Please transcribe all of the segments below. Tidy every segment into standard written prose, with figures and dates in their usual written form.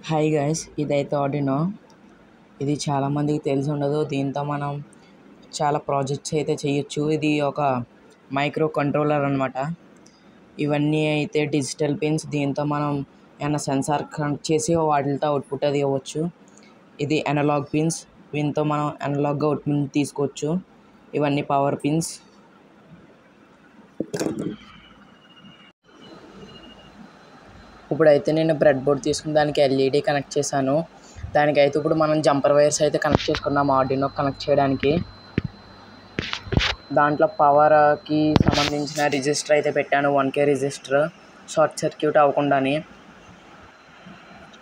Hi guys, ఇదైతే Arduino. ఇది చాలామందికి తెలిసి ఉండదు. దీంతో మనం చాలా ప్రాజెక్ట్స్ అయితే చేయొచ్చు. ఇది ఒక మైక్రో కంట్రోలర్ అనమాట. ఇవన్నీ అయితే డిజిటల్ పిన్స్. దీంతో మనం ఏమైనా సెన్సార్ కనెక్ట్ చేసి వాటితో అవుట్పుట్ అది ఇవ్వచ్చు. ఇది అనలాగ్ పిన్స్. దీంతో మనం అనలాగ్గా అవుట్పుట్ తీసుకోవచ్చు. ఇవన్నీ పవర్ పిన్స్. ఇప్పుడైతే నేను బ్రెడ్ బోర్డ్ తీసుకుని దానికి ఎల్ఈడి కనెక్ట్ చేశాను. దానికైతే ఇప్పుడు మనం జంపర్ వైర్స్ అయితే కనెక్ట్ చేసుకున్నాం ఆర్డినో కనెక్ట్ చేయడానికి. దాంట్లో పవర్కి సంబంధించిన రిజిస్టర్ అయితే పెట్టాను, 1K రిజిస్టర్, షార్ట్ సర్క్యూట్ అవ్వకుండాని.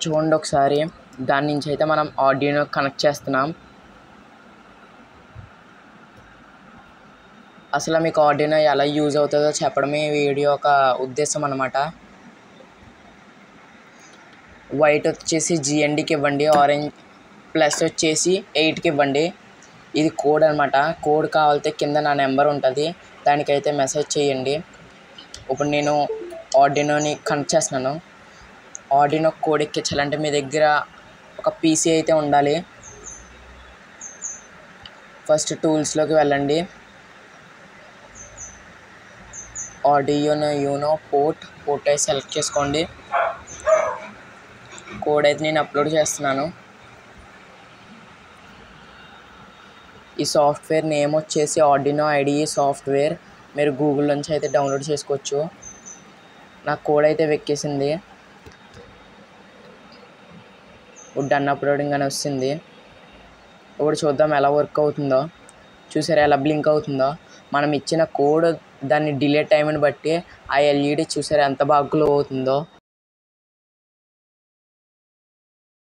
చూడండి ఒకసారి. దాని నుంచి అయితే మనం ఆర్డినో కనెక్ట్ చేస్తున్నాం. అసలు మీకు ఆర్డినో ఎలా యూజ్ అవుతుందో చెప్పడమే ఈ వీడియో ఒక ఉద్దేశం అన్నమాట. వైట్ వచ్చేసి GNDకి ఇవ్వండి, ఆరెంజ్ ప్లస్ వచ్చేసి 8కి ఇవ్వండి. ఇది కోడ్ అనమాట. కోడ్ కావాలితే కింద నా నెంబర్ ఉంటుంది, దానికైతే మెసేజ్ చేయండి. ఇప్పుడు నేను ఆర్డినోని కనెక్ట్ చేస్తున్నాను. ఆర్డినో కోడ్ ఎక్కించాలంటే మీ దగ్గర ఒక PC అయితే ఉండాలి. ఫస్ట్ టూల్స్లోకి వెళ్ళండి. ఆర్డినో పోర్ట్ అయితే సెలెక్ట్ చేసుకోండి. కోడ్ అయితే నేను అప్లోడ్ చేస్తున్నాను. ఈ సాఫ్ట్వేర్ నేమ్ వచ్చేసి ఆర్డినో IDE సాఫ్ట్వేర్. మీరు గూగుల్ నుంచి అయితే డౌన్లోడ్ చేసుకోవచ్చు. నా కోడ్ అయితే వెక్కేసింది. ఇప్పుడు డన్ అప్లోడింగ్ అని వస్తుంది. ఇప్పుడు చూద్దాం ఎలా వర్క్ అవుతుందో. చూసారా ఎలా బ్లింక్ అవుతుందో. మనం ఇచ్చిన కోడ్ దాన్ని డిలే టైంని బట్టి ఆ LED చూసారా ఎంత బాగా గ్లో అవుతుందో.